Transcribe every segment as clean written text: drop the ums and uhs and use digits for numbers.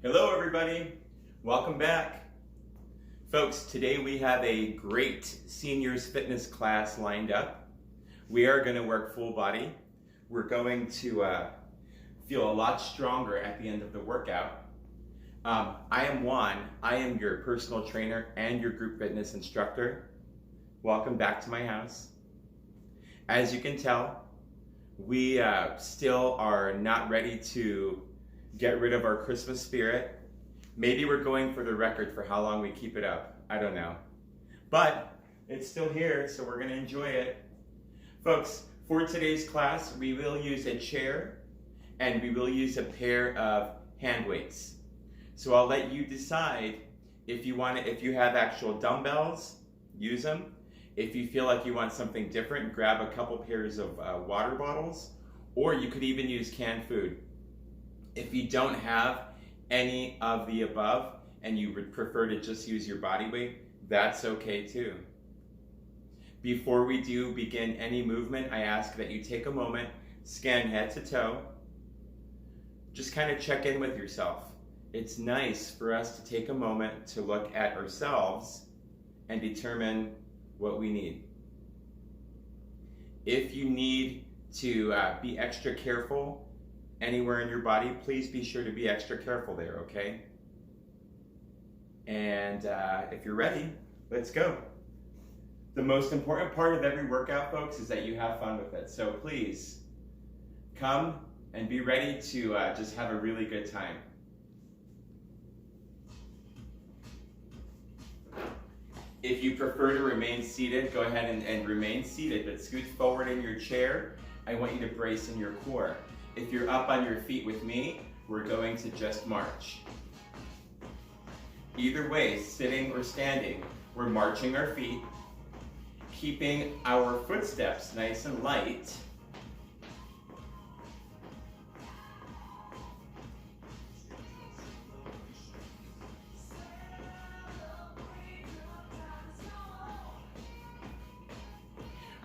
Hello everybody, welcome back. Folks, today we have a great seniors fitness class lined up. We are going to work full body. We're going to feel a lot stronger at the end of the workout. I am Juan, I am your personal trainer and your group fitness instructor. Welcome back to my house. As you can tell, we still are not ready to get rid of our Christmas spirit. Maybe we're going for the record for how long we keep it up. I don't know. But it's still here, so we're going to enjoy it. Folks, for today's class, we will use a chair and we will use a pair of hand weights. So I'll let you decide if you have actual dumbbells, use them. If you feel like you want something different, grab a couple pairs of water bottles, or you could even use canned food. If you don't have any of the above and you would prefer to just use your body weight, that's okay too. Before we do begin any movement, I ask that you take a moment, scan head to toe, just kind of check in with yourself. It's nice for us to take a moment to look at ourselves and determine what we need. If you need to be extra careful anywhere in your body, please be sure to be extra careful there, okay? And if you're ready, let's go. The most important part of every workout, folks, is that you have fun with it. So please come and be ready to just have a really good time. If you prefer to remain seated, go ahead and remain seated, but scoot forward in your chair. I want you to brace in your core. If you're up on your feet with me, we're going to just march. Either way, sitting or standing, we're marching our feet, keeping our footsteps nice and light.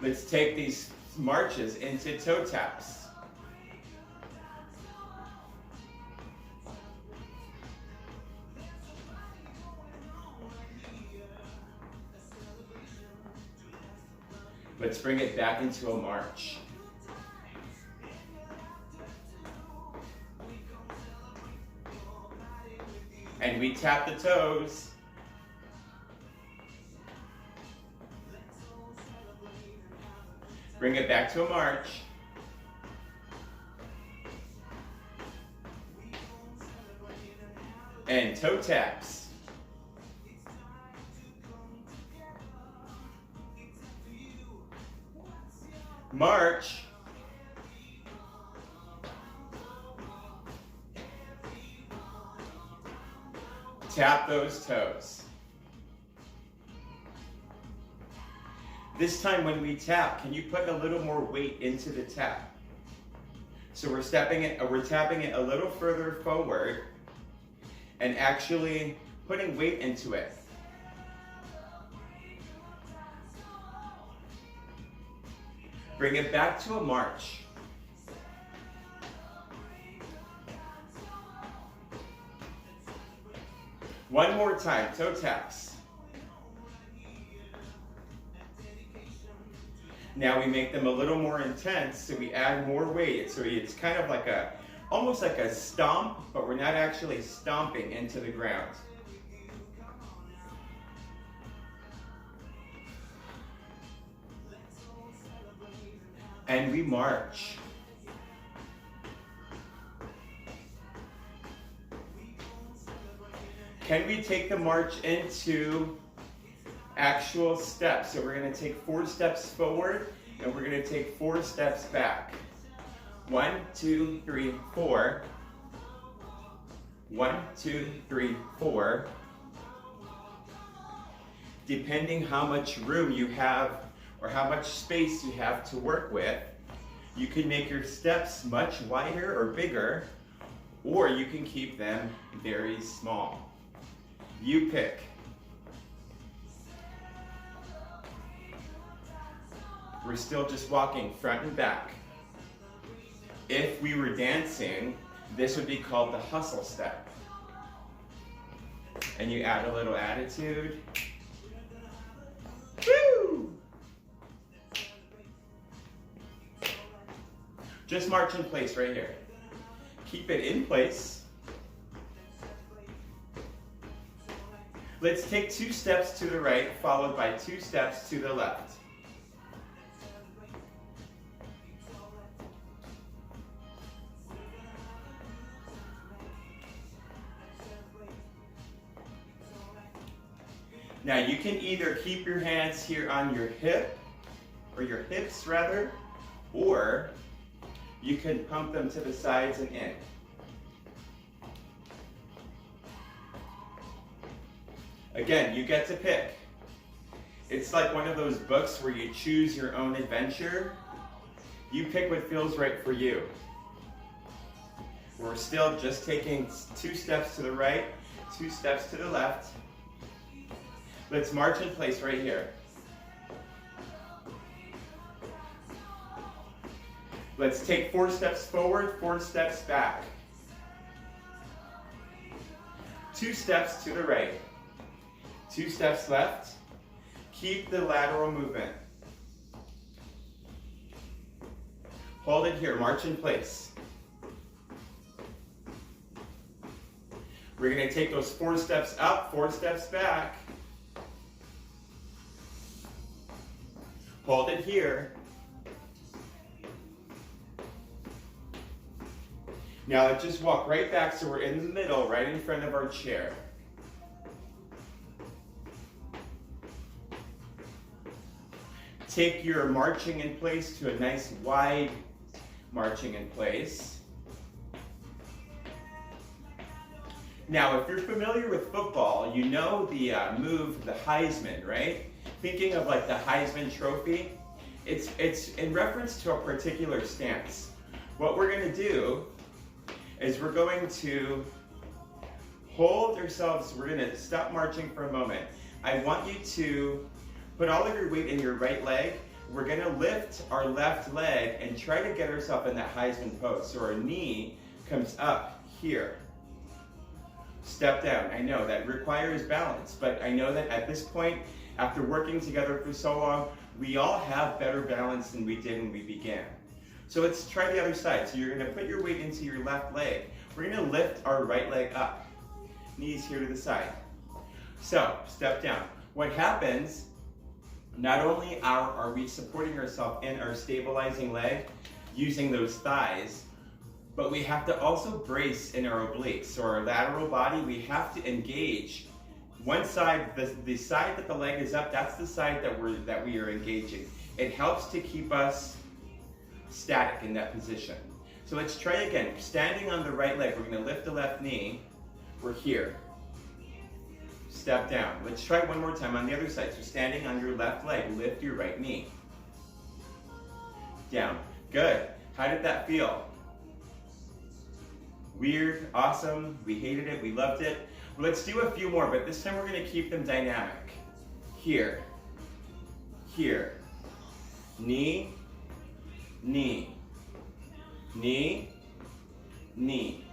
Let's take these marches into toe taps. Let's bring it back into a march. And we tap the toes. Bring it back to a march. And toe taps. March. Tap those toes. This time when we tap, can you put a little more weight into the tap? So we're tapping it a little further forward and actually putting weight into it. Bring it back to a march. One more time, toe taps. Now we make them a little more intense, so we add more weight. So it's kind of like almost like a stomp, but we're not actually stomping into the ground. And we march. Can we take the march into actual steps? So we're going to take 4 steps forward and we're going to take 4 steps back. 1, 2, 3, 4. 1, 2, 3, 4. Depending how much room you have or how much space you have to work with, you can make your steps much wider or bigger, or you can keep them very small. You pick. We're still just walking front and back. If we were dancing, this would be called the hustle step. and you add a little attitude. Woo! Just march in place right here. Keep it in place. Let's take 2 steps to the right, followed by 2 steps to the left. Now you can either keep your hands here on your hip, or your hips rather, or you can pump them to the sides and in. Again, you get to pick. It's like one of those books where you choose your own adventure. You pick what feels right for you. We're still just taking 2 steps to the right, 2 steps to the left. Let's march in place right here. Let's take 4 steps forward, 4 steps back. 2 steps to the right, 2 steps left. Keep the lateral movement. Hold it here, march in place. We're going to take those 4 steps up, 4 steps back. Hold it here. Now let's just walk right back so we're in the middle, right in front of our chair. Take your marching in place to a nice wide marching in place. Now, if you're familiar with football, you know the move, the Heisman, right? Thinking of like the Heisman Trophy, it's in reference to a particular stance. What we're going to do is we're going to hold ourselves, we're going to stop marching for a moment. I want you to put all of your weight in your right leg. We're going to lift our left leg and try to get ourselves in that Heisman pose. So our knee comes up here. Step down. I know that requires balance, but I know that at this point, after working together for so long, we all have better balance than we did when we began. So let's try the other side. So you're going to put your weight into your left leg. We're going to lift our right leg up. Knees here to the side. So step down. What happens, not only are we supporting ourselves in our stabilizing leg, using those thighs, but we have to also brace in our obliques. So our lateral body, we have to engage. One side, the side that the leg is up, that's the side that we are engaging. It helps to keep us static in that position. So let's try again. Standing on the right leg, we're going to lift the left knee. We're here. Step down. Let's try one more time on the other side. So standing on your left leg, lift your right knee. Down. Good. How did that feel? Weird, awesome, we hated it, we loved it. Well, let's do a few more, but this time we're going to keep them dynamic. Here, here, knee, knee, knee, knee.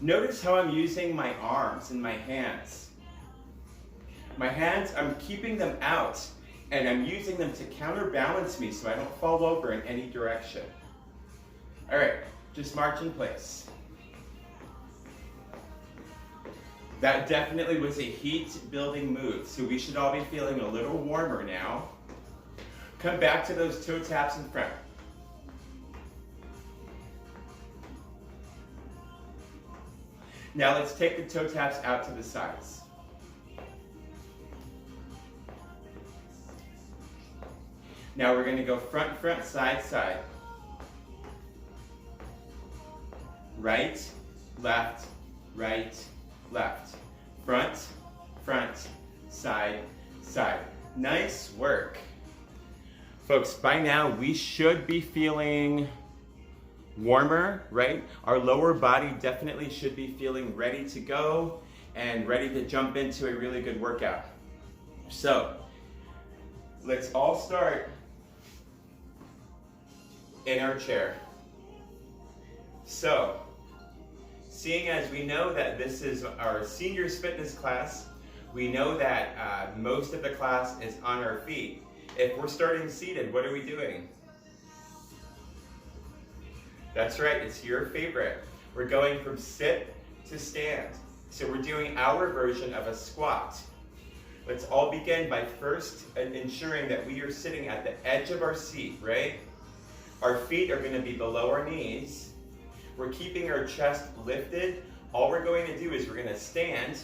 Notice how I'm using my arms and my hands. My hands, I'm keeping them out, and I'm using them to counterbalance me so I don't fall over in any direction. All right, just march in place. That definitely was a heat building move, so we should all be feeling a little warmer now. Come back to those toe taps in front. Now let's take the toe taps out to the sides. Now we're going to go front, front, side, side. Right, left, right, left. Front, front, side, side. Nice work. Folks, by now we should be feeling warmer, right? Our lower body definitely should be feeling ready to go and ready to jump into a really good workout. So, let's all start in our chair. So, seeing as we know that this is our seniors fitness class, we know that most of the class is on our feet. If we're starting seated, what are we doing? That's right, it's your favorite. We're going from sit to stand. So we're doing our version of a squat. Let's all begin by first ensuring that we are sitting at the edge of our seat, right? Our feet are going to be below our knees. We're keeping our chest lifted. All we're going to do is we're going to stand,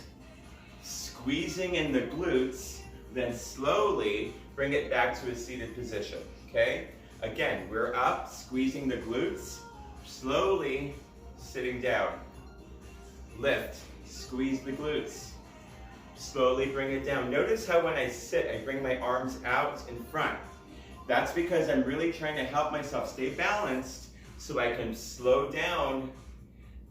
squeezing in the glutes, then slowly bring it back to a seated position, okay? Again, we're up, squeezing the glutes, slowly sitting down. Lift, squeeze the glutes, slowly bring it down. Notice how when I sit, I bring my arms out in front. That's because I'm really trying to help myself stay balanced so I can slow down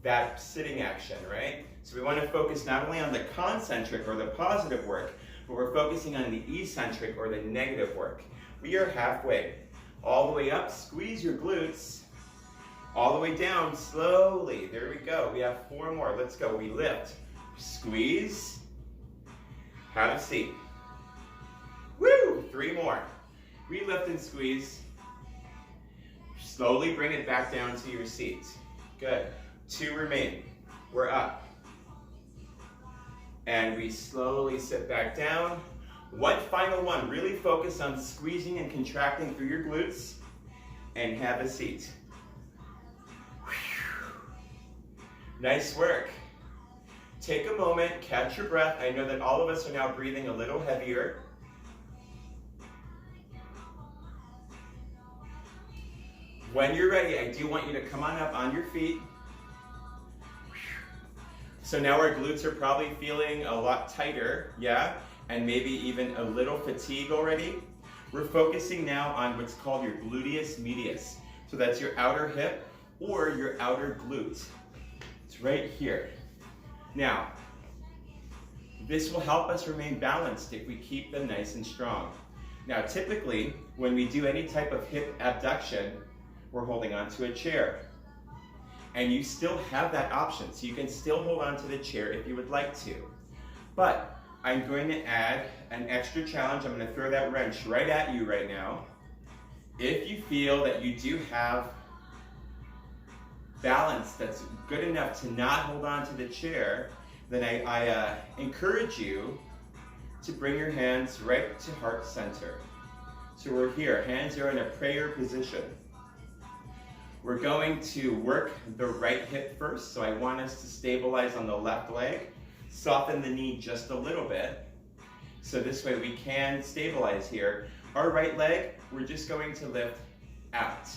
that sitting action, right? So we want to focus not only on the concentric or the positive work, but we're focusing on the eccentric or the negative work. We are halfway. All the way up, squeeze your glutes. All the way down, slowly. There we go. We have 4 more. Let's go. We lift, squeeze, have a seat. Woo! 3 more. We lift and squeeze. Slowly bring it back down to your seat. Good. 2 remain. We're up. And we slowly sit back down. One final one. Really focus on squeezing and contracting through your glutes. And have a seat. Nice work. Take a moment, catch your breath. I know that all of us are now breathing a little heavier. When you're ready, I do want you to come on up on your feet. So now our glutes are probably feeling a lot tighter, yeah? And maybe even a little fatigue already. We're focusing now on what's called your gluteus medius. So that's your outer hip or your outer glute. It's right here. Now, this will help us remain balanced if we keep them nice and strong. Now, typically, when we do any type of hip abduction, we're holding onto a chair. And you still have that option, so you can still hold onto the chair if you would like to. But I'm going to add an extra challenge. I'm going to throw that wrench right at you right now. If you feel that you do have balance that's good enough to not hold on to the chair, then I encourage you to bring your hands right to heart center. So we're here, hands are in a prayer position. We're going to work the right hip first, so I want us to stabilize on the left leg, soften the knee just a little bit, so this way we can stabilize here. Our right leg, we're just going to lift out.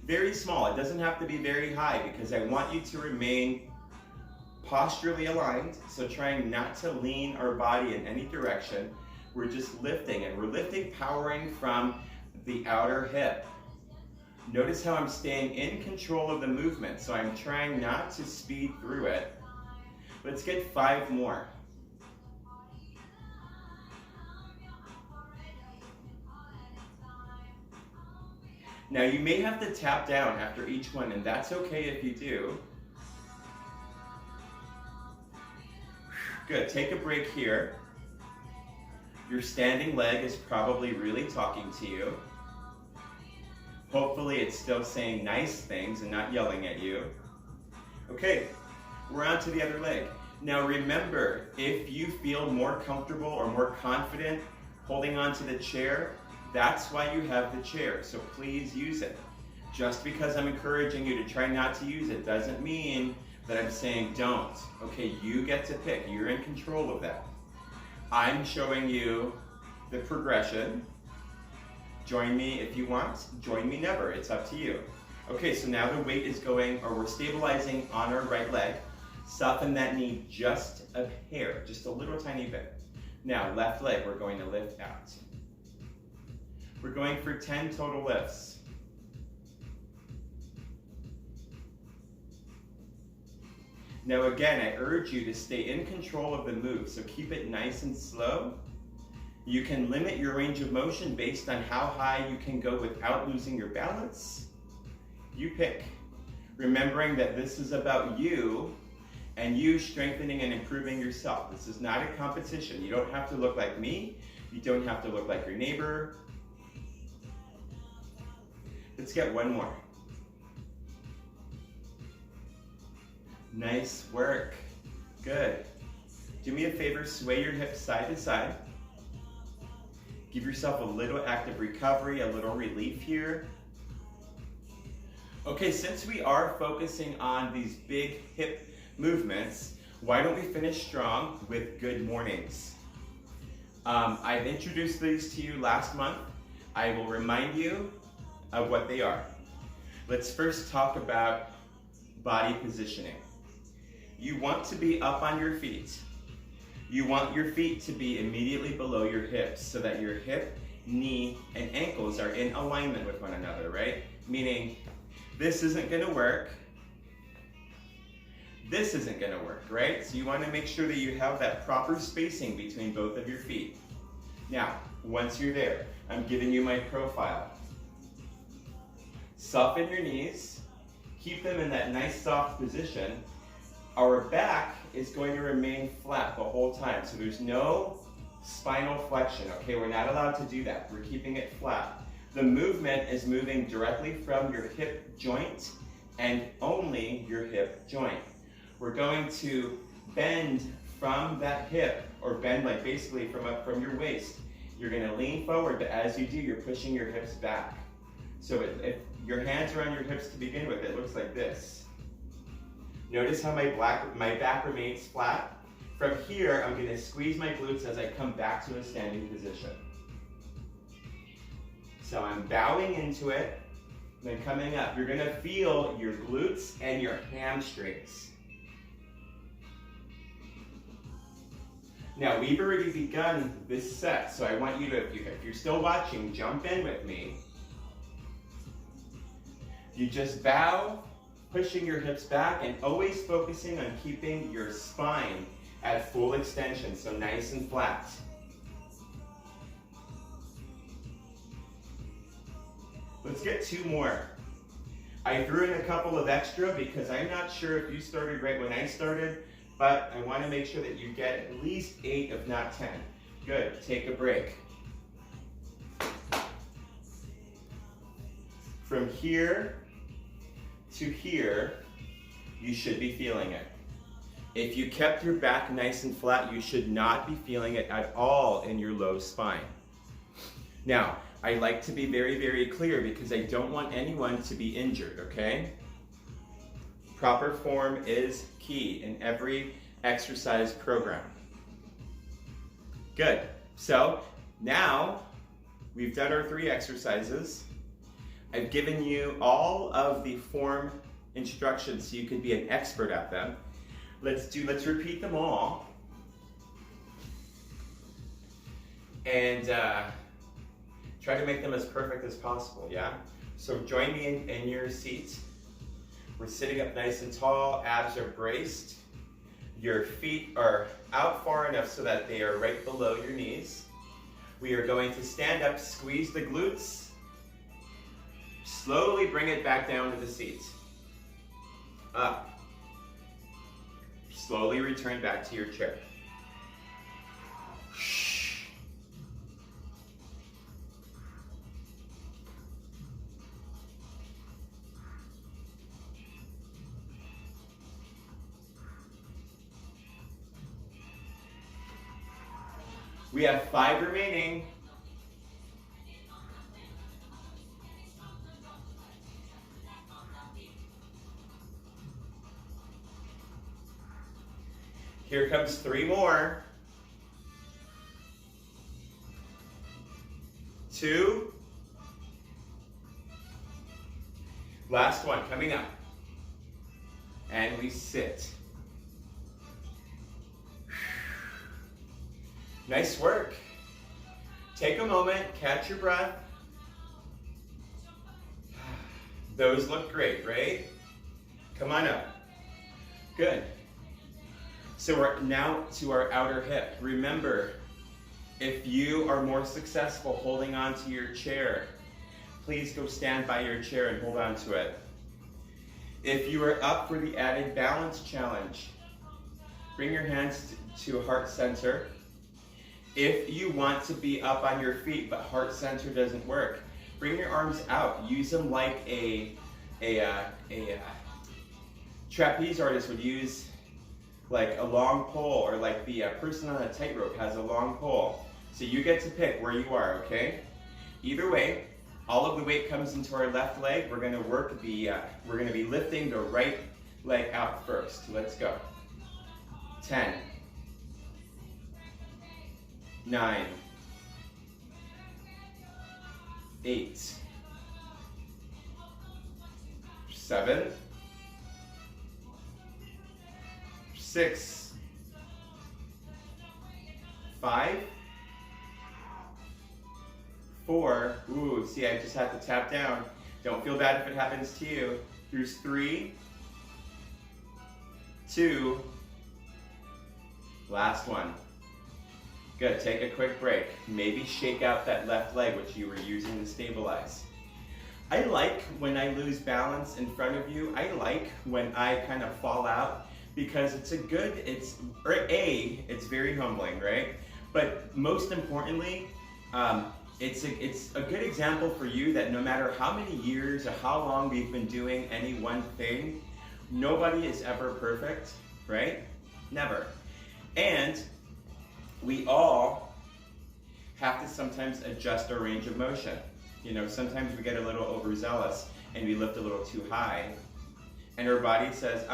Very small, it doesn't have to be very high because I want you to remain posturally aligned, so trying not to lean our body in any direction. We're just lifting, and we're lifting, powering from the outer hip. Notice how I'm staying in control of the movement, so I'm trying not to speed through it. Let's get 5 more. Now you may have to tap down after each one, and that's okay if you do. Good, take a break here. Your standing leg is probably really talking to you. Hopefully it's still saying nice things and not yelling at you. Okay, we're on to the other leg. Now remember, if you feel more comfortable or more confident holding on to the chair, that's why you have the chair, so please use it. Just because I'm encouraging you to try not to use it doesn't mean that I'm saying don't. Okay, you get to pick, you're in control of that. I'm showing you the progression. Join me if you want, join me never, it's up to you. Okay, so now the weight is going, or we're stabilizing on our right leg. Soften that knee just a hair, just a little tiny bit. Now, left leg, we're going to lift out. We're going for 10 total lifts. Now again, I urge you to stay in control of the move, so keep it nice and slow. You can limit your range of motion based on how high you can go without losing your balance. You pick. Remembering that this is about you and you strengthening and improving yourself. This is not a competition. You don't have to look like me. You don't have to look like your neighbor. Let's get one more. Nice work. Good. Do me a favor, sway your hips side to side. Give yourself a little active recovery, a little relief here. Okay, since we are focusing on these big hip movements, why don't we finish strong with good mornings? I've introduced these to you last month. I will remind you of what they are. Let's first talk about body positioning. You want to be up on your feet. You want your feet to be immediately below your hips so that your hip, knee, and ankles are in alignment with one another, right? Meaning, this isn't gonna work. This isn't gonna work, right? So you wanna make sure that you have that proper spacing between both of your feet. Now, once you're there, I'm giving you my profile. Soften your knees, keep them in that nice soft position. Our back is going to remain flat the whole time, so there's no spinal flexion, okay? We're not allowed to do that. We're keeping it flat. The movement is moving directly from your hip joint and only your hip joint. We're going to bend from that hip, or bend like basically from your waist. You're gonna lean forward, but as you do, you're pushing your hips back. So if your hands are on your hips to begin with, it looks like this. Notice how my back remains flat. From here, I'm gonna squeeze my glutes as I come back to a standing position. So I'm bowing into it, then coming up. You're gonna feel your glutes and your hamstrings. Now, we've already begun this set, so I want you to, if you're still watching, jump in with me. You just bow, pushing your hips back, and always focusing on keeping your spine at full extension, so nice and flat. Let's get two more. I threw in a couple of extra because I'm not sure if you started right when I started, but I want to make sure that you get at least 8, if not 10. Good, take a break. From here to here, you should be feeling it. If you kept your back nice and flat, you should not be feeling it at all in your low spine. Now, I like to be very, very clear because I don't want anyone to be injured, okay? Proper form is key in every exercise program. Good. So now we've done our 3 exercises. I've given you all of the form instructions so you can be an expert at them. Let's repeat them all. And try to make them as perfect as possible, yeah? So join me in your seat. We're sitting up nice and tall, abs are braced. Your feet are out far enough so that they are right below your knees. We are going to stand up, squeeze the glutes. Slowly bring it back down to the seat. Up. Slowly return back to your chair. We have 5 remaining. Here comes 3 more. 2. Last one coming up. And we sit. Nice work. Take a moment, catch your breath. Those look great, right? Come on up. Good. So we're now to our outer hip. Remember, if you are more successful holding on to your chair, please go stand by your chair and hold on to it. If you are up for the added balance challenge, Bring your hands to heart center. If you want to be up on your feet, but heart center doesn't work, bring your arms out. Use them like a trapeze artist would use, like a long pole, or like the person on a tightrope has a long pole. So you get to pick where you are, okay? Either way, all of the weight comes into our left leg. We're gonna work we're gonna be lifting the right leg out first. Let's go. 10, 9, 8, 7, 6, 5, 4, ooh, see, I just have to tap down. Don't feel bad if it happens to you. Here's 3, 2, last one. Good, take a quick break. Maybe shake out that left leg which you were using to stabilize. I like when I lose balance in front of you. I like when I kind of fall out, because it's very humbling, right? But most importantly, it's a good example for you that no matter how many years or how long we've been doing any one thing, nobody is ever perfect, right? Never. And we all have to sometimes adjust our range of motion. You know, sometimes we get a little overzealous and we lift a little too high, and our body says,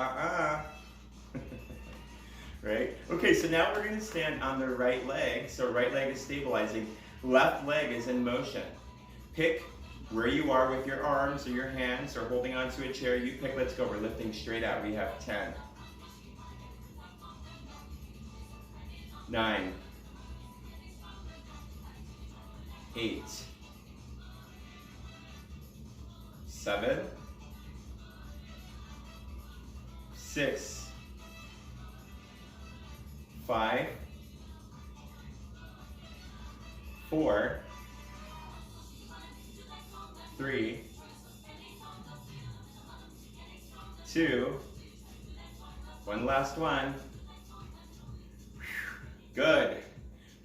right? Okay, so now we're gonna stand on the right leg. So right leg is stabilizing, left leg is in motion. Pick where you are with your arms or your hands or holding onto a chair. You pick, let's go. We're lifting straight out. We have 10, 9, 8, 7, 6, 5, 4, 3, 2, one last one. Good,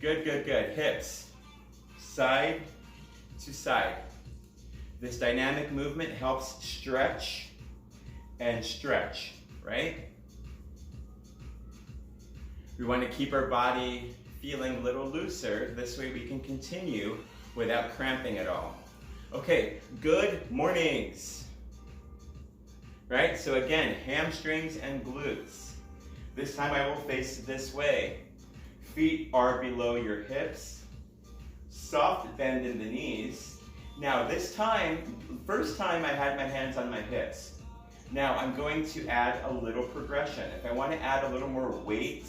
good, good, good. Hips, side to side. This dynamic movement helps stretch and stretch, right? We want to keep our body feeling a little looser. This way we can continue without cramping at all. Okay, good mornings. Right, so again, hamstrings and glutes. This time I will face this way. Feet are below your hips. Soft bend in the knees. Now this time, first time I had my hands on my hips. Now I'm going to add a little progression. If I want to add a little more weight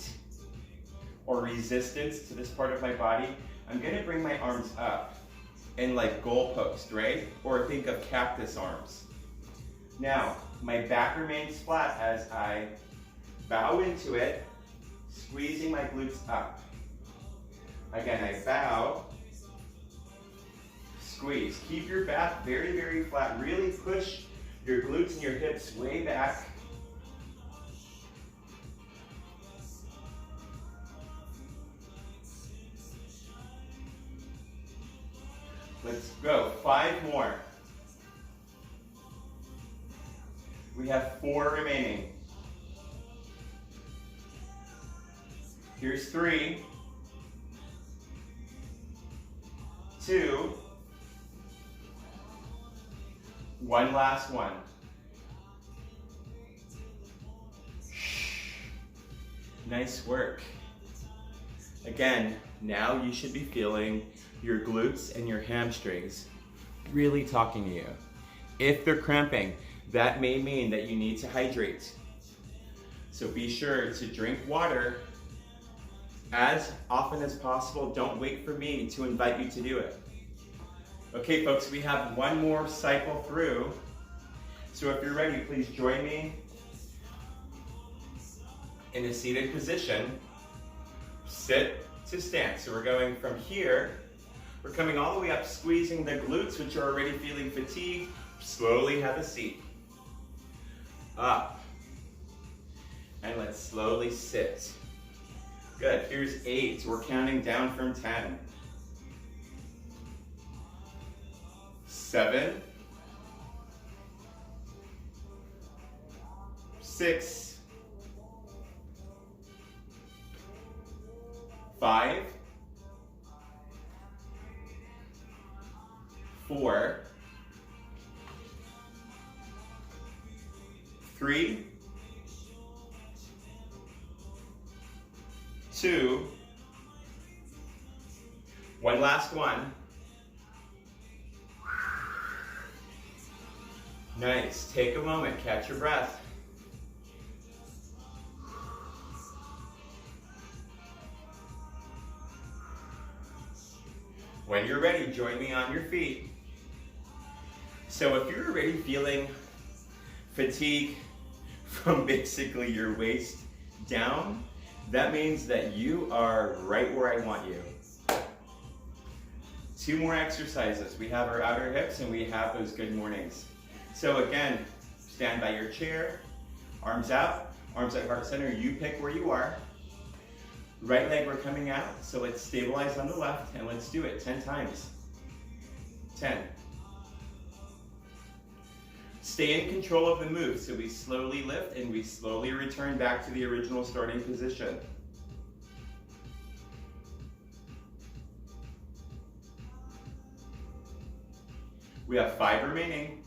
or resistance to this part of my body, I'm going to bring my arms up in like goalpost, right? Or think of cactus arms. Now, my back remains flat as I bow into it, squeezing my glutes up. Again, I bow, squeeze. Keep your back very, very flat. Really push your glutes and your hips way back. Let's go. 5 more. We have 4 remaining. Here's 3, 2, one last one. Nice work. Again, now you should be feeling your glutes and your hamstrings really talking to you. If they're cramping, that may mean that you need to hydrate. So be sure to drink water as often as possible. Don't wait for me to invite you to do it. Okay, folks, we have one more cycle through. So if you're ready, please join me in a seated position. Sit to stand. So we're going from here. We're coming all the way up, squeezing the glutes, which are already feeling fatigued. Slowly have a seat. Up. And let's slowly sit. Good, here's 8. We're counting down from 10. 7. 6. 5. 4. 3. 2. One last one. Nice. Take a moment, catch your breath. When you're ready, join me on your feet. So if you're already feeling fatigue from basically your waist down, that means that you are right where I want you. 2 more exercises. We have our outer hips and we have those good mornings. So again, stand by your chair, arms out, arms at heart center. You pick where you are. Right leg, we're coming out. So let's stabilize on the left and let's do it 10 times. 10. Stay in control of the move. So we slowly lift and we slowly return back to the original starting position. We have 5 remaining.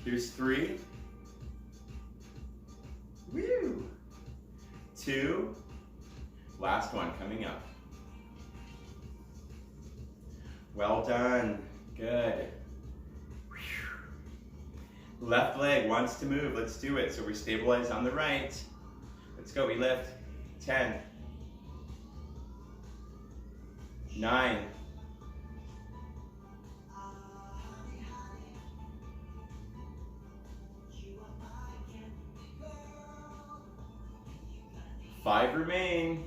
Here's 3. Woo! 2. Last one coming up. Well done. Good. Left leg wants to move. Let's do it. So we stabilize on the right. Let's go. We lift. 10. 9. 5 remain.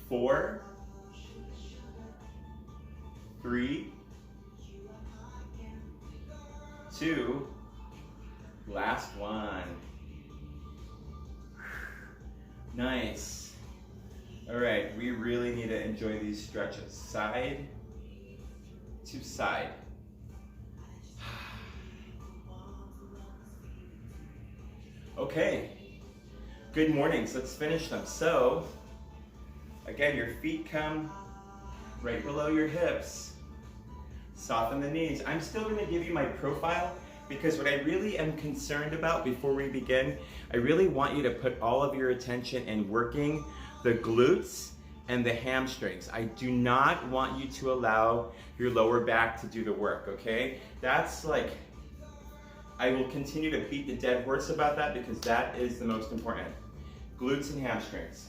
4. 3. 2. Last one. Nice. All right, we really need to enjoy these stretches. Side to side. Okay, good mornings. Let's finish them. So, again, your feet come right below your hips. Soften the knees. I'm still going to give you my profile because what I really am concerned about before we begin, I really want you to put all of your attention in working the glutes and the hamstrings. I do not want you to allow your lower back to do the work, okay? That's like, I will continue to beat the dead horse about that because that is the most important. Glutes and hamstrings.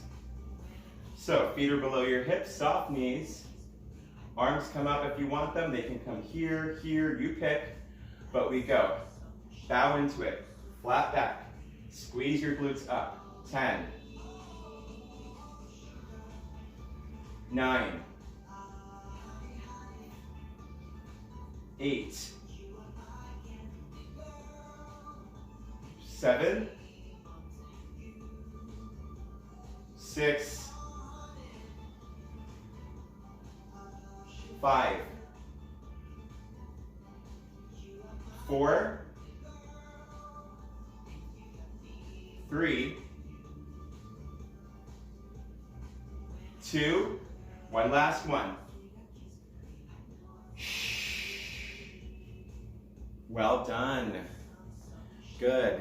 So, feet are below your hips, soft knees. Arms come up if you want them. They can come here, here, you pick. But we go. Bow into it. Flat back. Squeeze your glutes up. 10. 9. 8. 7. 6. 5. 4. 3. 2. One last one. Well done. Good.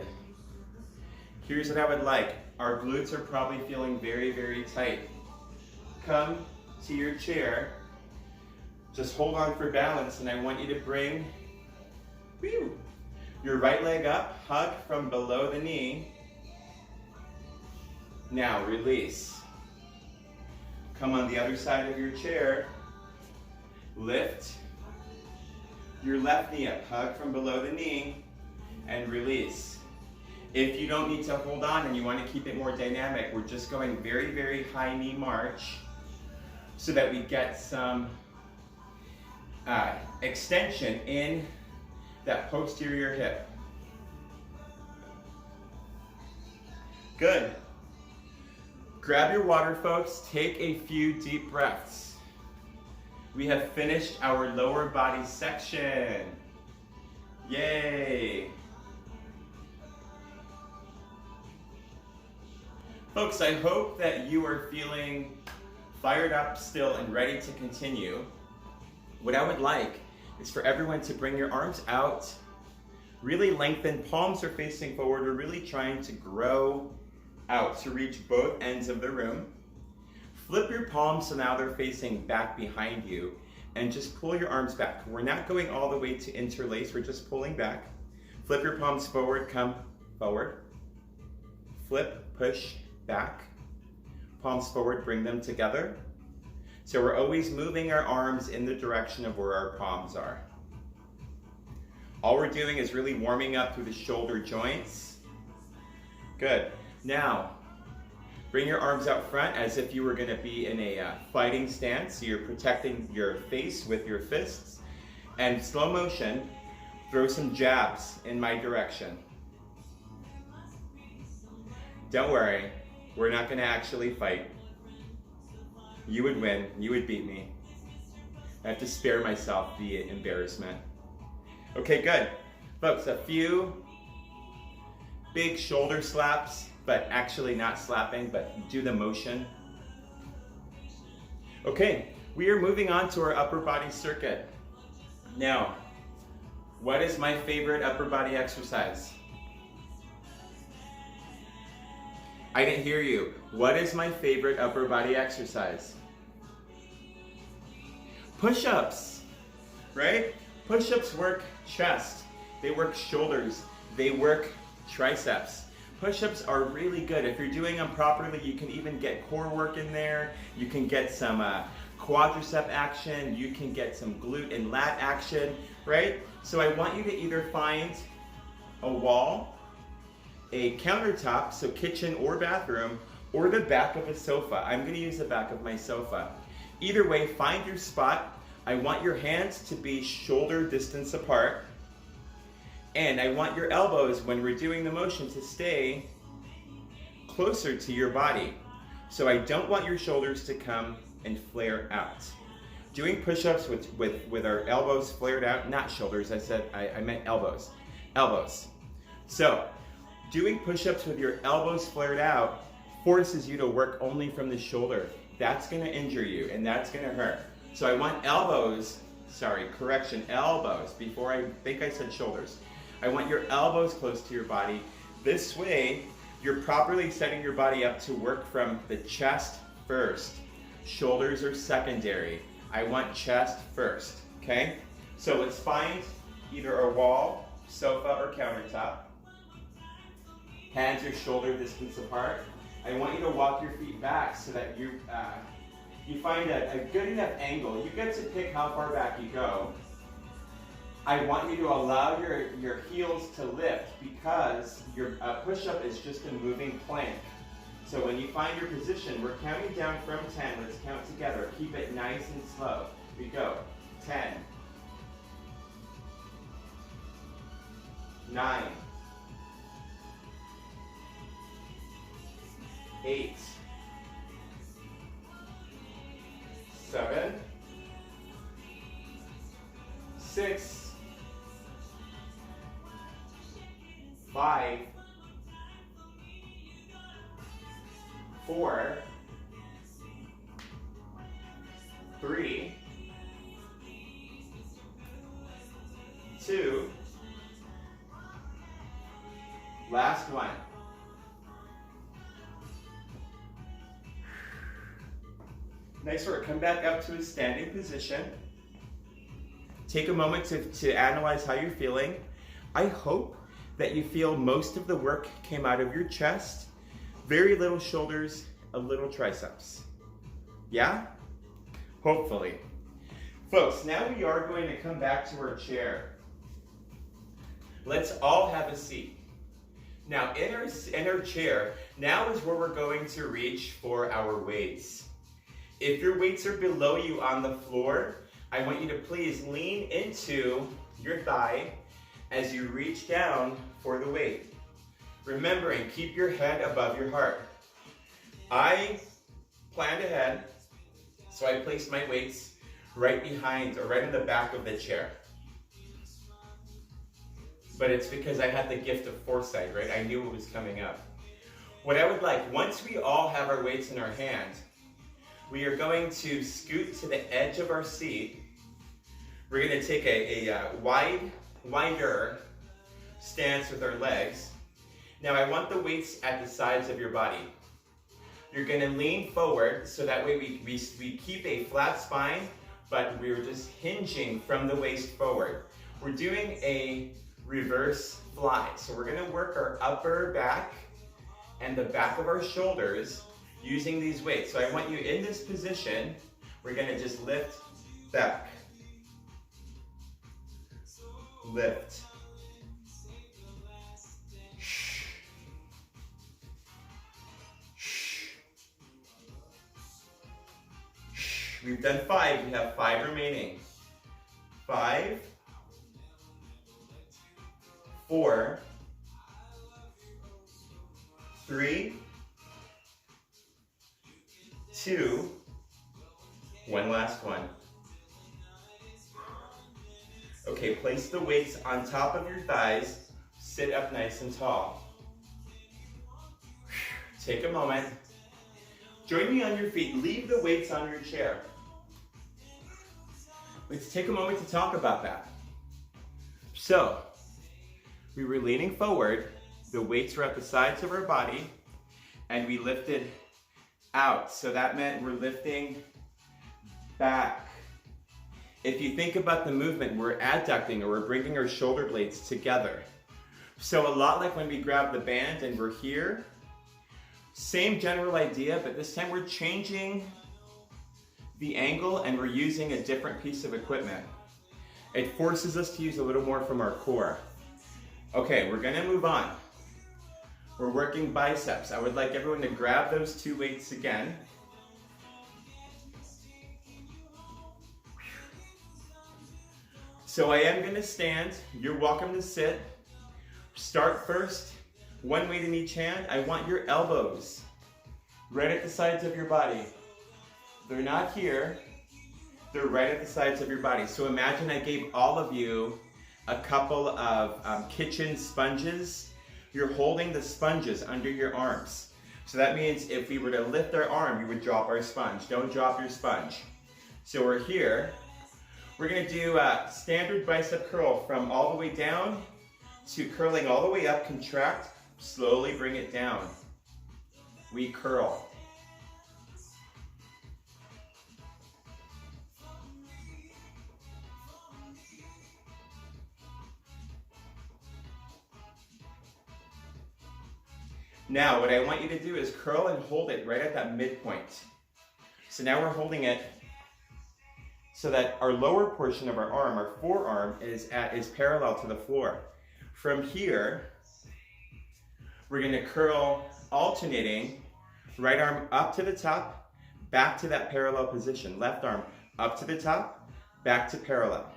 Here's what I would like. Our glutes are probably feeling very, very tight. Come to your chair. Just hold on for balance, and I want you to bring your right leg up, hug from below the knee. Now release. Come on the other side of your chair. Lift your left knee up, hug from below the knee, and release. If you don't need to hold on and you want to keep it more dynamic, we're just going very, very high knee march. so that we get some extension in that posterior hip. Good. Grab your water, folks. Take a few deep breaths. We have finished our lower body section. Yay. Folks, I hope that you are feeling fired up still and ready to continue. What I would like is for everyone to bring your arms out, really lengthen, palms are facing forward. We're really trying to grow out to reach both ends of the room. Flip your palms so now they're facing back behind you, and just pull your arms back. We're not going all the way to interlace, we're just pulling back. Flip your palms forward, come forward. Flip, push, back. Palms forward, bring them together. So we're always moving our arms in the direction of where our palms are. All we're doing is really warming up through the shoulder joints. Good. Now, bring your arms out front as if you were going to be in a fighting stance. So you're protecting your face with your fists. And slow motion, throw some jabs in my direction. Don't worry, we're not going to actually fight. You would win, you would beat me. I have to spare myself the embarrassment. Okay, good. Folks, a few big shoulder slaps, but actually not slapping, but do the motion. Okay, we are moving on to our upper body circuit. Now, what is my favorite upper body exercise? I didn't hear you. What is my favorite upper body exercise? Push-ups, right? Push-ups work chest, they work shoulders, they work triceps. Push-ups are really good. If you're doing them properly, you can even get core work in there. You can get some quadricep action. You can get some glute and lat action, right? So I want you to either find a wall, a countertop, so kitchen or bathroom, or the back of a sofa. I'm going to use the back of my sofa. Either way, find your spot. I want your hands to be shoulder distance apart. And I want your elbows, when we're doing the motion, to stay closer to your body. So I don't want your shoulders to come and flare out. Doing push-ups with our elbows flared out, not shoulders, I meant elbows. Elbows. So, doing push-ups with your elbows flared out forces you to work only from the shoulder. That's gonna injure you, and that's gonna hurt. So I want elbows, elbows, before I think I said shoulders. I want your elbows close to your body. This way, you're properly setting your body up to work from the chest first. Shoulders are secondary. I want chest first, okay? So let's find either a wall, sofa, or countertop. Hands are shoulder distance apart. I want you to walk your feet back so that you find a good enough angle. You get to pick how far back you go. I want you to allow your heels to lift because your push-up is just a moving plank. So when you find your position, we're counting down from 10. Let's count together. Keep it nice and slow. We go. 10, 9, 8, 7, 6, 5, 4, 3, 2, last one. Nice work. Come back up to a standing position. Take a moment to analyze how you're feeling. I hope that you feel most of the work came out of your chest, very little shoulders, a little triceps. Yeah? Hopefully. Folks, now we are going to come back to our chair. Let's all have a seat. Now in our chair, now is where we're going to reach for our weights. If your weights are below you on the floor, I want you to please lean into your thigh as you reach down for the weight. Remembering, keep your head above your heart. I planned ahead, so I placed my weights right behind or right in the back of the chair. But it's because I had the gift of foresight, right? I knew what was coming up. What I would like, once we all have our weights in our hand, we are going to scoot to the edge of our seat. We're going to take a wider stance with our legs. Now I want the weights at the sides of your body. You're going to lean forward so that way we keep a flat spine, but we're just hinging from the waist forward. We're doing a reverse fly. So we're going to work our upper back and the back of our shoulders using these weights. So I want you in this position. We're going to just lift back. Lift. We've done 5, we have 5 remaining. 5, 4, 3, 2, one last one. Okay, place the weights on top of your thighs, sit up nice and tall. Take a moment. Join me on your feet, leave the weights on your chair. Let's take a moment to talk about that. So, we were leaning forward, the weights were at the sides of our body, and we lifted out. So that meant we're lifting back. If you think about the movement, we're adducting or we're bringing our shoulder blades together. So a lot like when we grab the band and we're here, same general idea, but this time we're changing the angle and we're using a different piece of equipment. It forces us to use a little more from our core. Okay, we're gonna move on. We're working biceps. I would like everyone to grab those 2 weights again. So I am gonna stand. You're welcome to sit. Start first, 1 weight in each hand. I want your elbows right at the sides of your body. They're not here, they're right at the sides of your body. So imagine I gave all of you a couple of kitchen sponges. You're holding the sponges under your arms. So that means if we were to lift our arm, you would drop our sponge. Don't drop your sponge. So we're here. We're gonna do a standard bicep curl from all the way down to curling all the way up, contract, slowly bring it down. We curl. Now, what I want you to do is curl and hold it right at that midpoint. So now we're holding it so that our lower portion of our arm, our forearm, is parallel to the floor. From here, we're going to curl alternating, right arm up to the top, back to that parallel position. Left arm up to the top, back to parallel.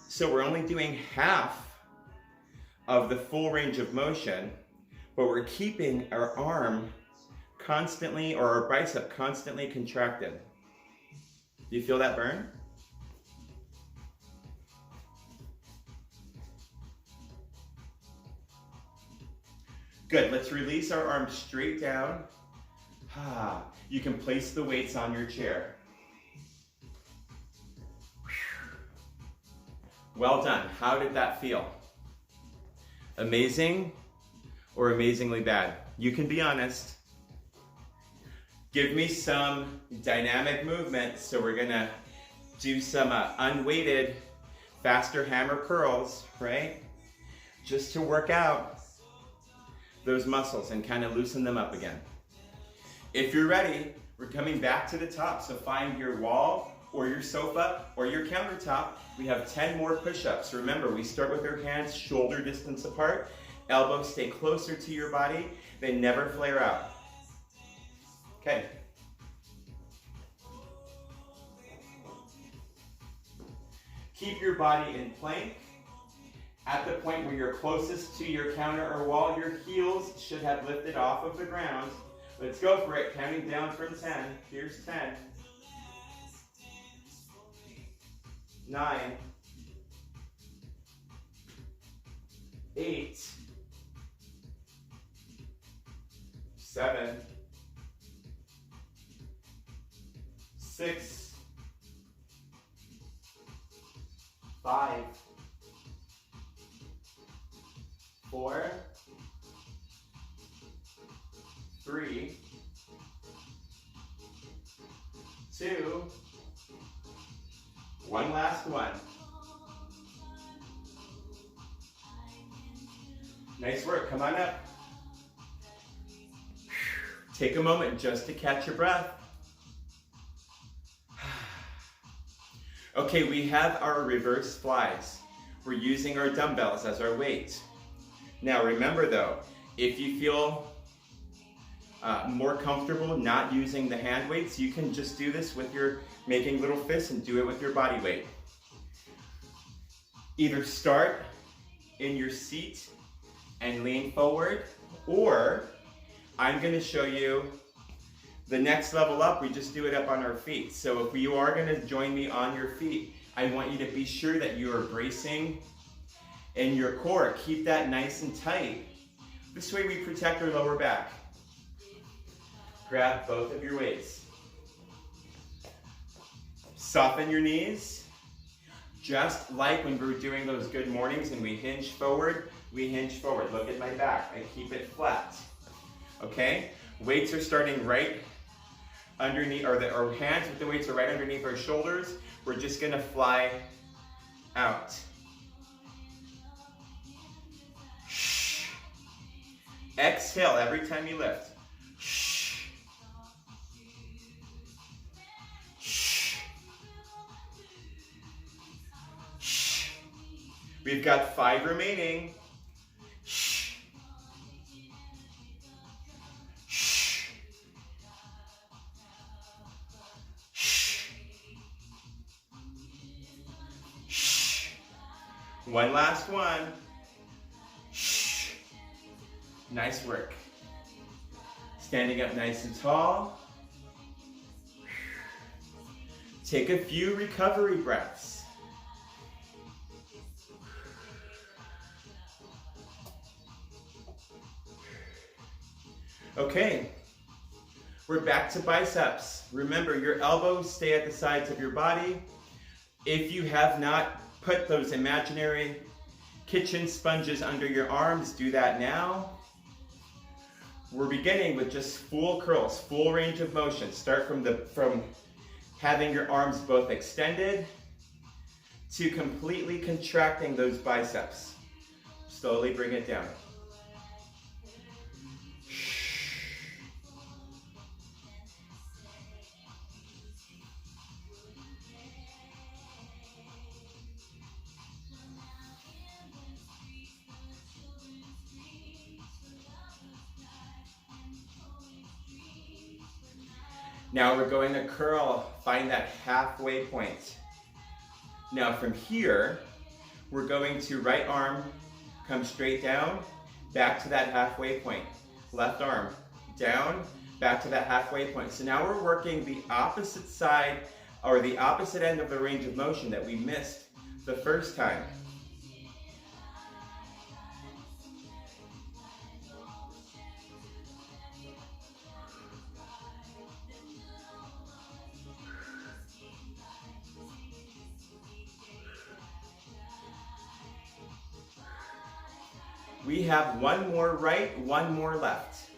So we're only doing half of the full range of motion, but we're keeping our arm constantly, or our bicep constantly contracted. Do you feel that burn? Good, let's release our arms straight down. You can place the weights on your chair. Well done, how did that feel? Amazing or amazingly bad? You can be honest. Give me some dynamic movement. So we're gonna do some unweighted, faster hammer curls, right? Just to work out those muscles and kind of loosen them up again. If you're ready, we're coming back to the top. So find your wall or your sofa or your countertop. We have 10 more push-ups. Remember, we start with our hands shoulder distance apart. Elbows stay closer to your body. They never flare out. Okay. Keep your body in plank. At the point where you're closest to your counter or wall, your heels should have lifted off of the ground. Let's go for it, counting down from 10. Here's 10. 9. 8. 7. 6. 5. 4. 3. 2. One last one. Nice work, come on up. Take a moment just to catch your breath. Okay, we have our reverse flies. We're using our dumbbells as our weight. Now remember though, if you feel more comfortable not using the hand weights, you can just do this with your making little fists and do it with your body weight. Either start in your seat and lean forward, or I'm going to show you the next level up. We just do it up on our feet. So if you are going to join me on your feet, I want you to be sure that you are bracing in your core. Keep that nice and tight. This way we protect our lower back. Grab both of your weights. Soften your knees. Just like when we were doing those good mornings and we hinge forward, we hinge forward. Look at my back. I keep it flat. Okay? Weights are starting right underneath, or our hands with the weights are right underneath our shoulders. We're just going to fly out. Shh. Exhale every time you lift. Shh. Shh. Shh. We've got 5 remaining. Shh. Shh. Shh. Shh. One last one. Shh. Nice work. Standing up nice and tall. Take a few recovery breaths. Okay, we're back to biceps. Remember, your elbows stay at the sides of your body. If you have not put those imaginary kitchen sponges under your arms, do that now. We're beginning with just full curls, full range of motion. Start from having your arms both extended to completely contracting those biceps. Slowly bring it down. Now we're going to curl, find that halfway point. Now from here, we're going to right arm, come straight down, back to that halfway point. Left arm, down, back to that halfway point. So now we're working the opposite side, or the opposite end of the range of motion that we missed the first time. We have one more right, one more left.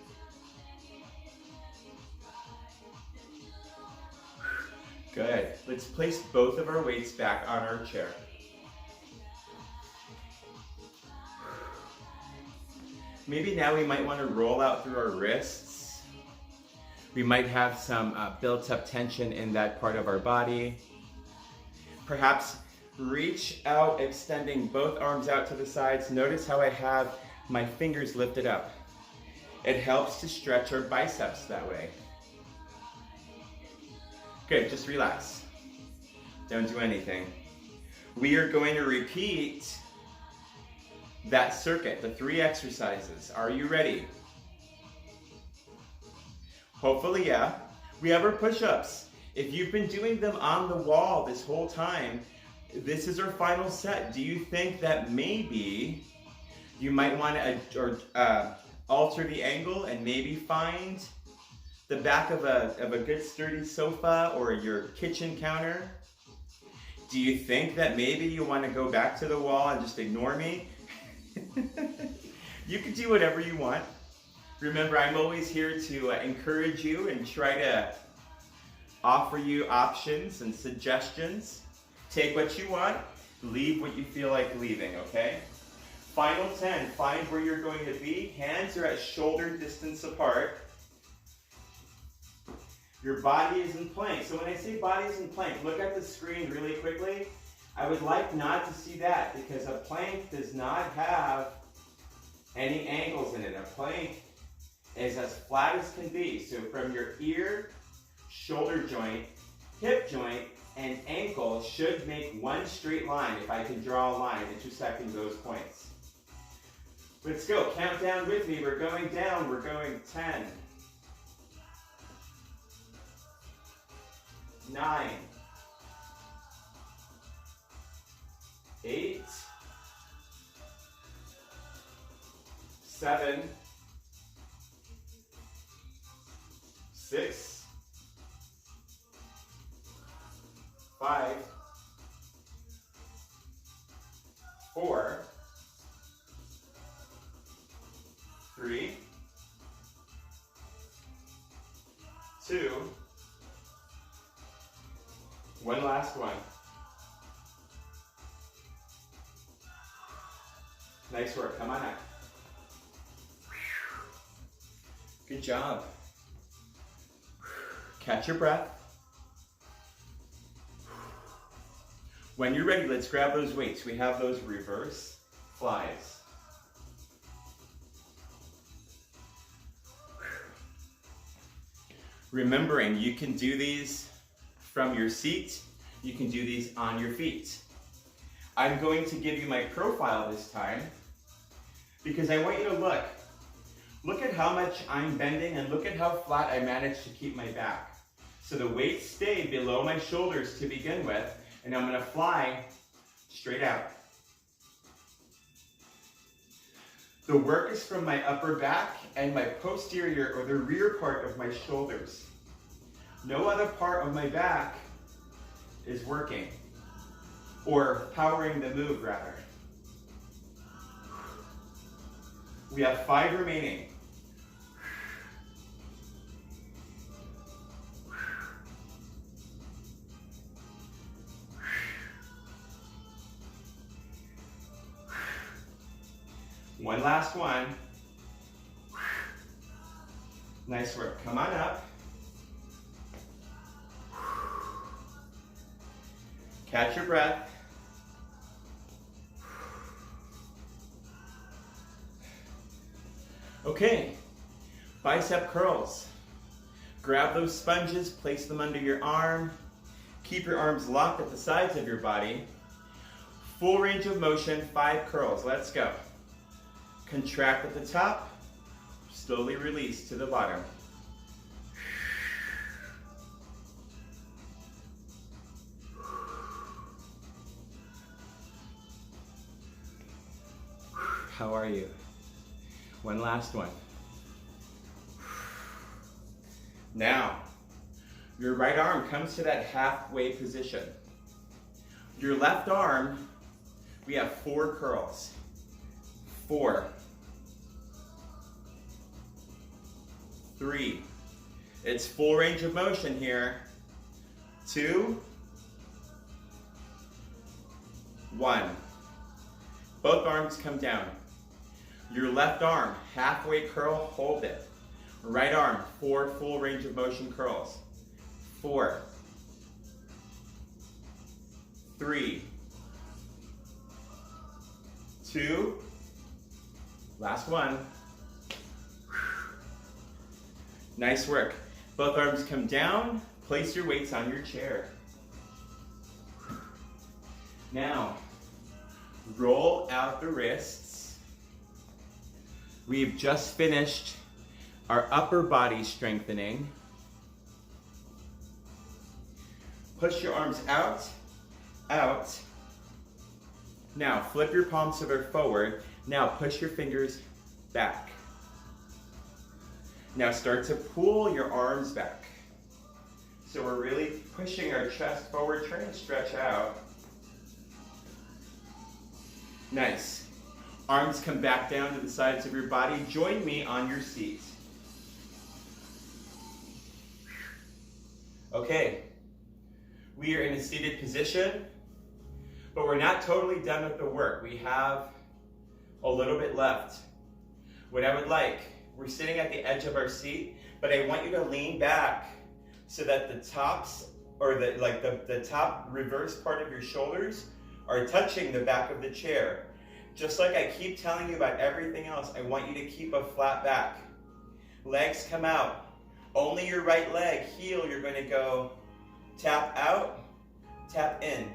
Good. Let's place both of our weights back on our chair. Maybe now we might want to roll out through our wrists. We might have some built up tension in that part of our body. Perhaps reach out, extending both arms out to the sides. Notice how I have my fingers lifted up. It helps to stretch our biceps that way. Good, just relax. Don't do anything. We are going to repeat that circuit, the 3 exercises. Are you ready? Hopefully, yeah. We have our push-ups. If you've been doing them on the wall this whole time, this is our final set. Do you think that maybe you might want to alter the angle and maybe find the back of a good sturdy sofa or your kitchen counter? Do you think that maybe you want to go back to the wall and just ignore me? You can do whatever you want. Remember, I'm always here to encourage you and try to offer you options and suggestions. Take what you want, leave what you feel like leaving, okay? Final 10, find where you're going to be. Hands are at shoulder distance apart. Your body is in plank. So when I say body is in plank, look at the screen really quickly. I would like not to see that because a plank does not have any angles in it. A plank is as flat as can be. So from your ear, shoulder joint, hip joint, and ankle should make one straight line. If I can draw a line, intersecting those points. Let's go. Count down with me. We're going down. We're going 10, 9, 8, 7, 6, 5, 4, 3, 2, one last one. Nice work. Come on up. Good job. Catch your breath. When you're ready, let's grab those weights. We have those reverse flies. Remembering, you can do these from your seat. You can do these on your feet. I'm going to give you my profile this time because I want you to look. Look at how much I'm bending and look at how flat I managed to keep my back. So the weights stay below my shoulders to begin with, and I'm going to fly straight out. The work is from my upper back and my posterior or the rear part of my shoulders. No other part of my back is working, or powering the move rather. We have 5 remaining. One last one. Nice work. Come on up. Catch your breath. Okay, bicep curls. Grab those sponges, place them under your arm. Keep your arms locked at the sides of your body. Full range of motion, 5 curls. Let's go. Contract at the top, slowly release to the bottom. How are you? One last one. Now, your right arm comes to that halfway position. Your left arm, we have 4 curls. 4, 3, it's full range of motion here. 2, 1. Both arms come down. Your left arm, halfway curl, hold it. Right arm, 4 full range of motion curls. 4, 3, 2, last one. Nice work. Both arms come down. Place your weights on your chair. Now, roll out the wrists. We've just finished our upper body strengthening. Push your arms out, out. Now, flip your palms so they're forward. Now, push your fingers back. Now, start to pull your arms back. So we're really pushing our chest forward, trying to stretch out. Nice. Arms come back down to the sides of your body. Join me on your seat. Okay. We are in a seated position, but we're not totally done with the work. We have a little bit left. What I would like, we're sitting at the edge of our seat, but I want you to lean back so that the tops, or the top reverse part of your shoulders are touching the back of the chair. Just like I keep telling you about everything else, I want you to keep a flat back. Legs come out. Only your right leg, heel, you're going to go tap out, tap in.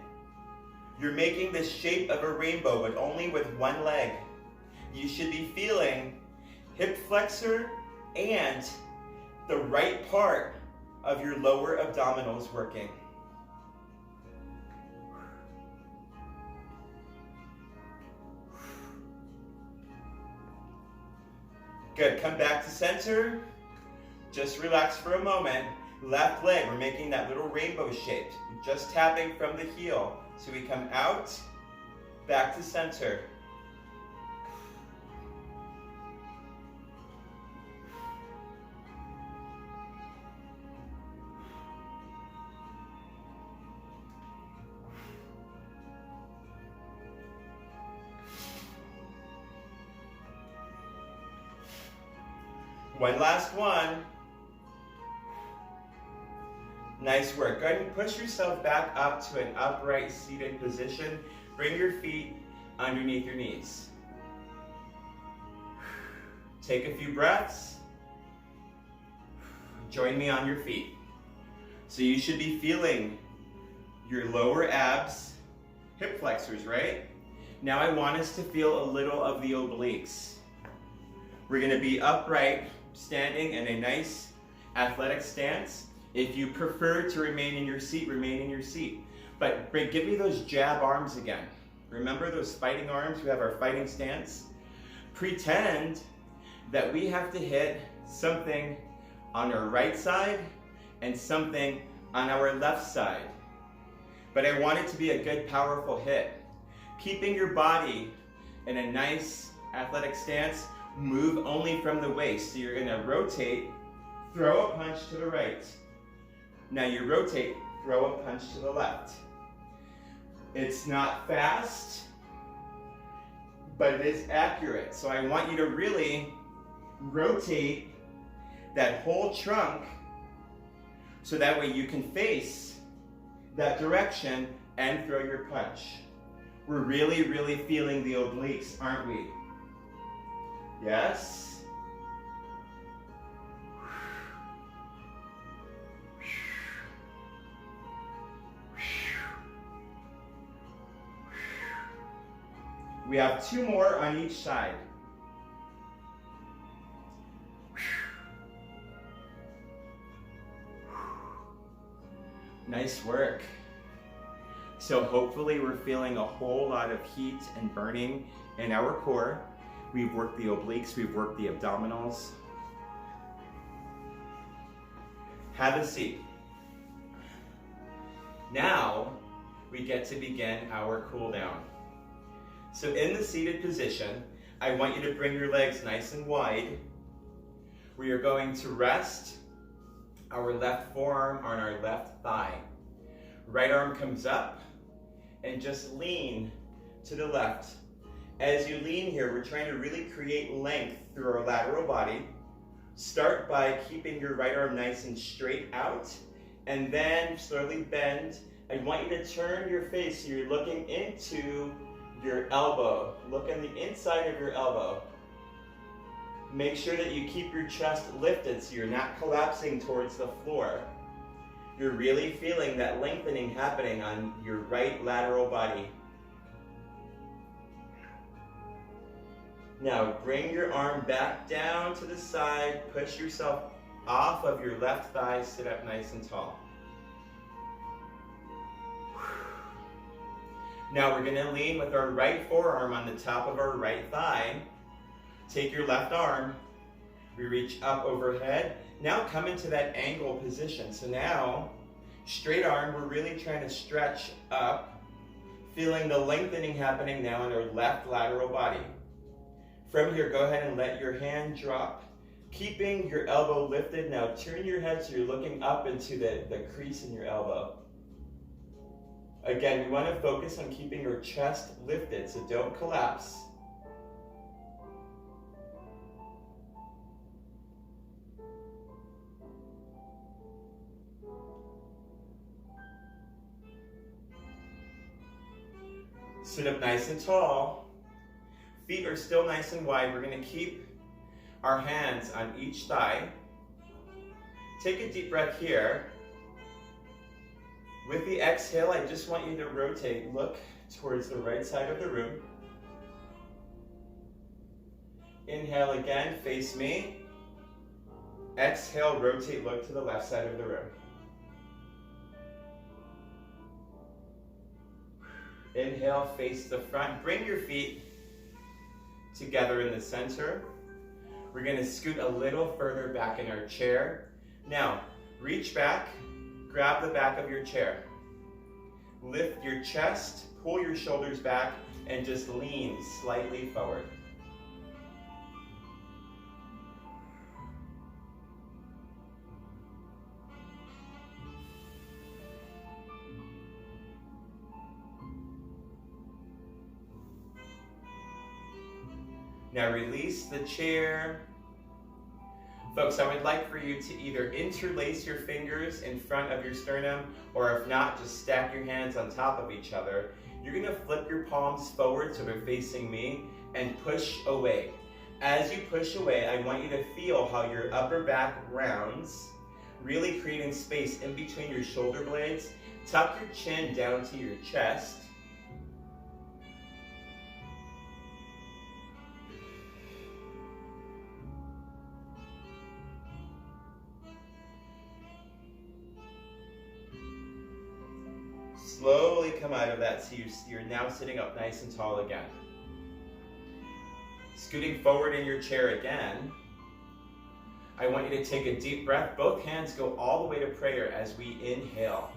You're making the shape of a rainbow, but only with one leg. You should be feeling hip flexor and the right part of your lower abdominals working. Good, come back to center. Just relax for a moment. Left leg, we're making that little rainbow shape. Just tapping from the heel. So we come out, back to center. One last one. Nice work. Go ahead and push yourself back up to an upright seated position. Bring your feet underneath your knees. Take a few breaths. Join me on your feet. So you should be feeling your lower abs, hip flexors, right? Now I want us to feel a little of the obliques. We're going to be upright, standing in a nice athletic stance. If you prefer to remain in your seat, remain in your seat. But give me those jab arms again. Remember those fighting arms? We have our fighting stance. Pretend that we have to hit something on our right side and something on our left side. But I want it to be a good, powerful hit. Keeping your body in a nice athletic stance, move only from the waist. So you're going to rotate, throw a punch to the right. Now you rotate, throw a punch to the left. It's not fast, but it is accurate. So I want you to really rotate that whole trunk so that way you can face that direction and throw your punch. We're really, really feeling the obliques, aren't we? Yes? We have 2 more on each side. Nice work. So hopefully we're feeling a whole lot of heat and burning in our core. We've worked the obliques, we've worked the abdominals. Have a seat. Now we get to begin our cool down. So in the seated position, I want you to bring your legs nice and wide. We are going to rest our left forearm on our left thigh. Right arm comes up and just lean to the left. As you lean here, we're trying to really create length through our lateral body. Start by keeping your right arm nice and straight out, and then slowly bend. I want you to turn your face so you're looking into your elbow. Look on the inside of your elbow. Make sure that you keep your chest lifted so you're not collapsing towards the floor. You're really feeling that lengthening happening on your right lateral body. Now bring your arm back down to the side, push yourself off of your left thigh, sit up nice and tall. Now we're gonna lean with our right forearm on the top of our right thigh. Take your left arm, we reach up overhead. Now come into that angle position. So now, straight arm, we're really trying to stretch up, feeling the lengthening happening now in our left lateral body. From here, go ahead and let your hand drop, keeping your elbow lifted. Now turn your head so you're looking up into the crease in your elbow. Again, we want to focus on keeping your chest lifted, so don't collapse. Sit up nice and tall. Feet are still nice and wide. We're going to keep our hands on each thigh. Take a deep breath here. With the exhale, I just want you to rotate. Look towards the right side of the room. Inhale again, face me. Exhale, rotate, look to the left side of the room. Inhale, face the front. Bring your feet together in the center. We're going to scoot a little further back in our chair. Now, reach back, grab the back of your chair. Lift your chest, pull your shoulders back, and just lean slightly forward. Now release the chair. Folks, I would like for you to either interlace your fingers in front of your sternum, or if not, just stack your hands on top of each other. You're gonna flip your palms forward so they're facing me and push away. As you push away, I want you to feel how your upper back rounds, really creating space in between your shoulder blades. Tuck your chin down to your chest. Slowly come out of that so you're now sitting up nice and tall again. Scooting forward in your chair again. I want you to take a deep breath. Both hands go all the way to prayer as we inhale.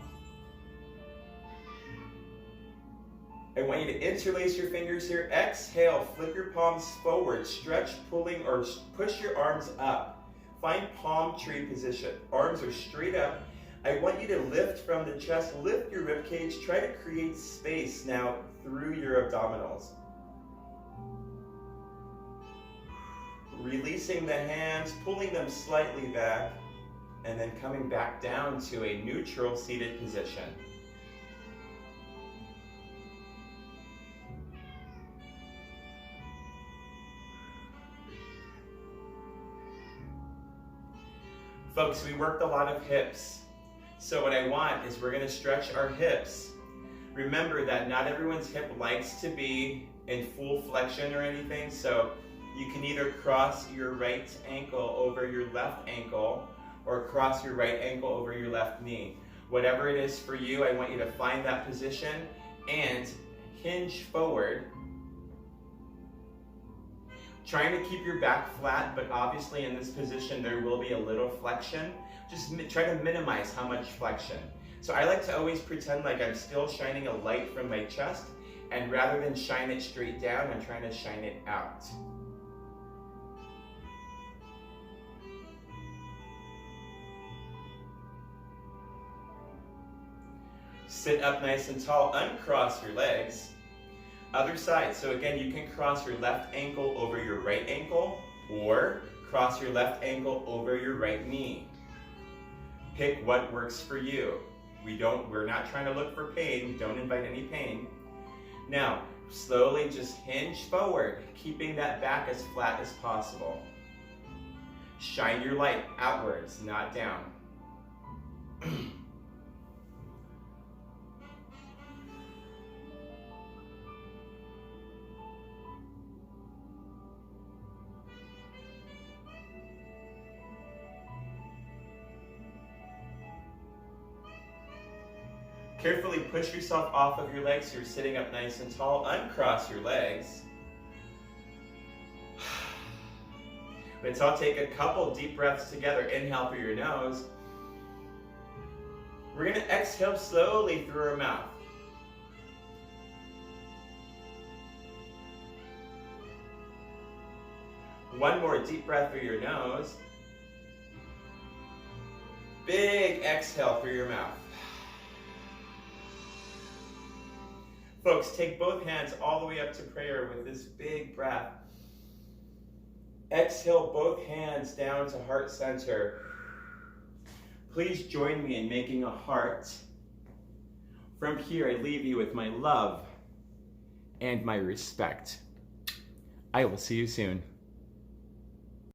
I want you to interlace your fingers here. Exhale, flip your palms forward. Stretch, pulling, or push your arms up. Find palm tree position. Arms are straight up. I want you to lift from the chest, lift your rib cage, try to create space now through your abdominals. Releasing the hands, pulling them slightly back, and then coming back down to a neutral seated position. Folks, we worked a lot of hips. So what I want is we're going to stretch our hips. Remember that not everyone's hip likes to be in full flexion or anything, so you can either cross your right ankle over your left ankle or cross your right ankle over your left knee. Whatever it is for you, I want you to find that position and hinge forward. Trying to keep your back flat, but obviously in this position there will be a little flexion. Just try to minimize how much flexion. So I like to always pretend like I'm still shining a light from my chest, and rather than shine it straight down, I'm trying to shine it out. Sit up nice and tall, uncross your legs. Other side, so again, you can cross your left ankle over your right ankle, or cross your left ankle over your right knee. Pick what works for you. We're not trying to look for pain, don't invite any pain. Now, slowly just hinge forward, keeping that back as flat as possible. Shine your light outwards, not down. Carefully push yourself off of your legs so you're sitting up nice and tall. Uncross your legs. Let's all take a couple deep breaths together. Inhale through your nose. We're going to exhale slowly through our mouth. One more deep breath through your nose. Big exhale through your mouth. Folks, take both hands all the way up to prayer with this big breath. Exhale both hands down to heart center. Please join me in making a heart. From here, I leave you with my love and my respect. I will see you soon.